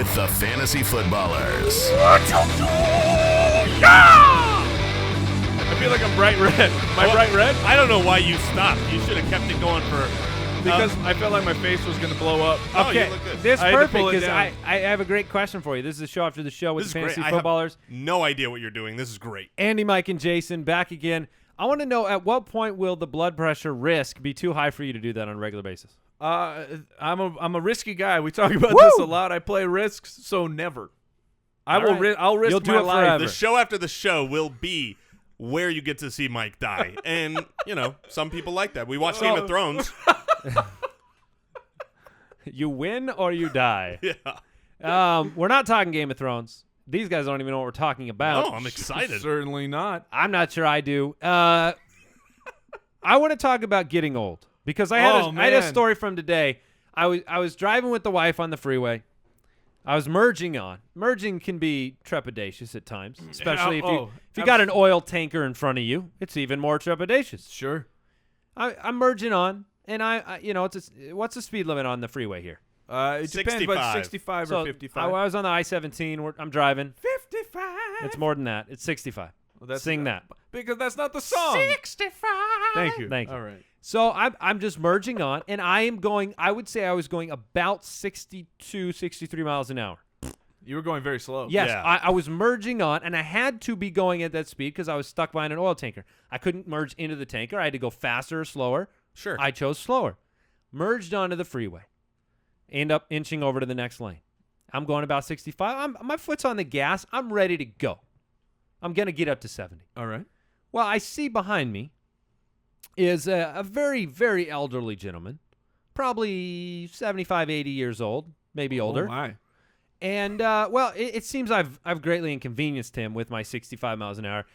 with the Fantasy Footballers. I feel like I'm bright red. Am I bright red? I don't know why you stopped. You should have kept it going for... Because I felt like my face was going to blow up. Oh, Okay, you look good. this is I had to perfect pull it because down. I have a great question for you. This is the show after the show with This the is great. Fantasy I have Footballers. no idea what you're doing. This is great. Andy, Mike, and Jason back again. I want to know, at what point will the blood pressure risk be too high for you to do that on a regular basis? I'm a risky guy. We talk about this a lot. I play risks, so never. All right. I'll risk You'll do my it life. forever. The show after the show will be where you get to see Mike die. And, some people like that. We watch Game of Thrones. You win or you die. Yeah. We're not talking Game of Thrones. These guys don't even know what we're talking about. Oh, I'm excited. Certainly not. I'm not sure I do. I want to talk about getting old because I had a man. story from today. I was driving with the wife on the freeway. I was merging on. Merging can be trepidatious at times, especially if you got an oil tanker in front of you. It's even more trepidatious. Sure. I'm merging on, and what's the speed limit on the freeway here? It depends, but 65. 65 or 55. I was on the I-17. I'm driving. 55. It's more than that. It's 65. Well, Sing that. Because that's not the song. 65. Thank you. Thank you. All right. So I'm just merging on, and I am going, I would say I was going about 62, 63 miles an hour. You were going very slow. Yes, Yeah. I was merging on, and I had to be going at that speed because I was stuck behind an oil tanker. I couldn't merge into the tanker. I had to go faster or slower. Sure. I chose slower. Merged onto the freeway. End up inching over to the next lane. I'm going about 65. My foot's on the gas. I'm ready to go. I'm going to get up to 70. All right. Well, I see behind me is a very, very elderly gentleman, probably 75, 80 years old, maybe older. Oh, my. And, it seems I've greatly inconvenienced him with my 65 miles an hour.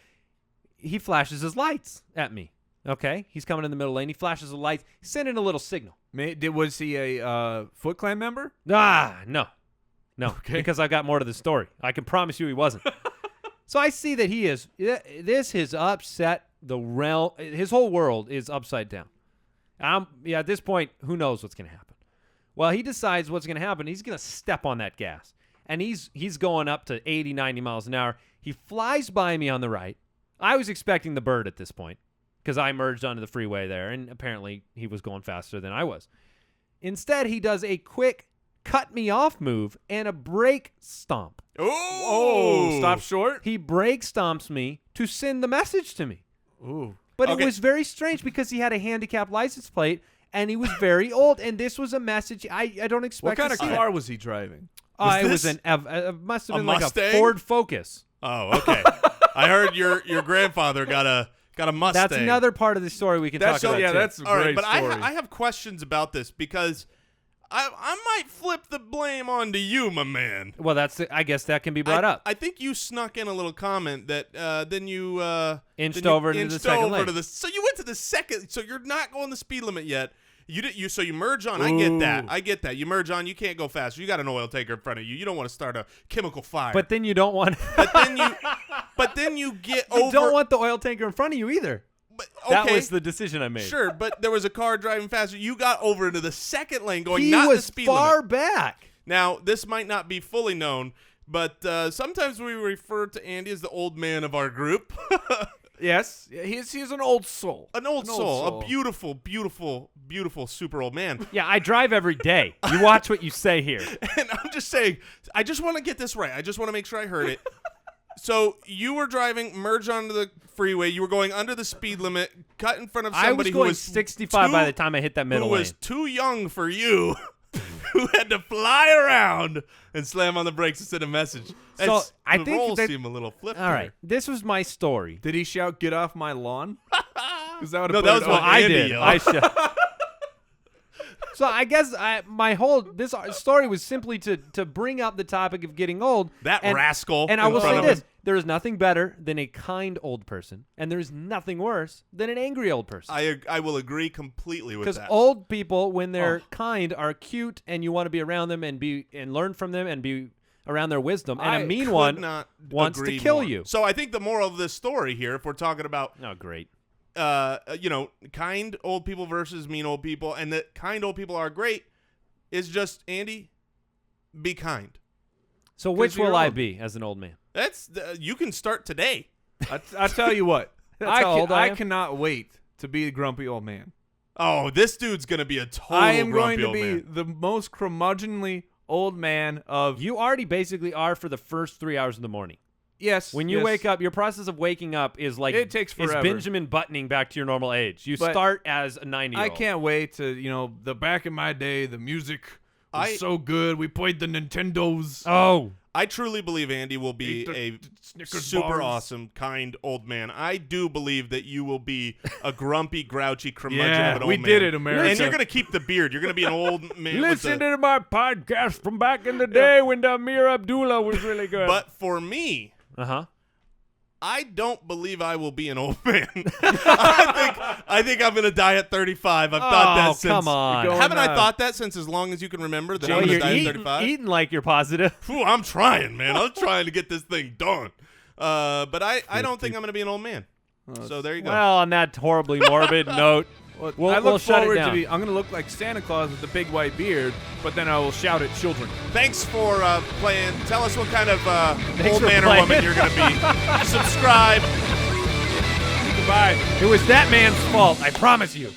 He flashes his lights at me, okay? He's coming in the middle lane. He flashes the lights, sending a little signal. Was he a Foot Clan member? No, Okay. because I got more to the story. I can promise you he wasn't. So I see that this has upset the realm. His whole world is upside down. At this point, who knows what's going to happen? Well, he decides what's going to happen. He's going to step on that gas. And he's going up to 80, 90 miles an hour. He flies by me on the right. I was expecting the bird at this point because I merged onto the freeway there, and apparently he was going faster than I was. Instead, he does a quick cut me off move and a brake stomp. Oh, Stop short? He brake stomps me to send the message to me. Ooh. But Okay. it was very strange because he had a handicapped license plate and he was very old. And this was a message I don't expect What kind to of see car that. was he driving? Was It was this must have a been like Mustang? a Ford Focus. Oh, okay. I heard your grandfather got a Mustang. That's another part of the story we can talk about. Yeah, too. that's a All right, great but story. I have questions about this because I might flip the blame onto you, my man. Well, I guess that can be brought up. I think you snuck in a little comment that then you Inched then you over into the inched second over lane. to the. So you went to the second. So you're not going the speed limit yet. So you merge on. I get that. Ooh. I get that. You merge on. You can't go faster. You got an oil tanker in front of you. You don't want to start a chemical fire. But then you don't want but then you get you over. don't want the oil tanker in front of you either. But, okay, That was the decision I made. sure. But there was a car driving faster. You got over into the second lane, going He not was the speed far limit. back. Now, this might not be fully known, but sometimes we refer to Andy as the old man of our group. Yes. He's an old soul. An old soul. A beautiful, beautiful, beautiful, super old man. Yeah, I drive every day. You watch what you say here. And I'm just saying, I just want to get this right. I just want to make sure I heard it. So you were driving, merged onto the freeway. You were going under the speed limit, cut in front of I was somebody who going was 65 by the time I hit that middle who lane. was too young for you, who had to fly around and slam on the brakes and send a message. That's- I the think roles that- seem a little flipped. All right, this was my story. Did he shout, "Get off my lawn"? Because that would No, have that put was it what on. I Andy did. yelled. So I guess my whole this story was simply to bring up the topic of getting old. That and, rascal And I in will front say of this: him. there is nothing better than a kind old person, and there is nothing worse than an angry old person. I will agree completely with Because that. old people, when they're kind, are cute, and you want to be around them and learn from them and be around their wisdom. And I a mean could one not wants agree to kill more. you. So I think the moral of this story here, if we're talking about Oh, great. kind old people versus mean old people, and that kind old people are great, is just, Andy, be kind. So which 'Cause you're will I old. be as an old man? You can start today. I tell you what, That's how old I am? cannot wait to be a grumpy old man. Oh, this dude's gonna be a total I am going grumpy to old be man. the most curmudgeonly old man of. You already basically are for the first 3 hours of the morning. Yes. When you yes. wake up, your process of waking up is like It takes is forever. Benjamin buttoning back to your normal age. You But start as a 90-year-old. I can't wait to, the back in my day, the music was I- so good. We played the Nintendos. Oh, I truly believe Andy will be Ate the a Snickers super bars. awesome, kind old man. I do believe that you will be a grumpy, grouchy curmudgeon Yeah, of an old we man. did it, America. And you're going to keep the beard. You're going to be an old man. with the- to my podcast from back in the day when the Amir Abdullah was really good. But for me, uh-huh. I don't believe I will be an old man. I think I'm going to die at 35. I've thought that since. Come on. You're going- Haven't I uh, thought that since as long as you can remember that Well, I'm going you're to die at eating, 35? eating like you're positive. Phew, I'm trying, man. I'm trying to get this thing done. But I don't think I'm going to be an old man. So there you go. Well, on that horribly morbid note, Well, we'll, I we'll look shut it forward down. to I'm going to look like Santa Claus with the big white beard, but then I will shout at children. Thanks for playing. Tell us what kind of old for man or playing. woman you're going to be. Subscribe. Goodbye. It was that man's fault, I promise you.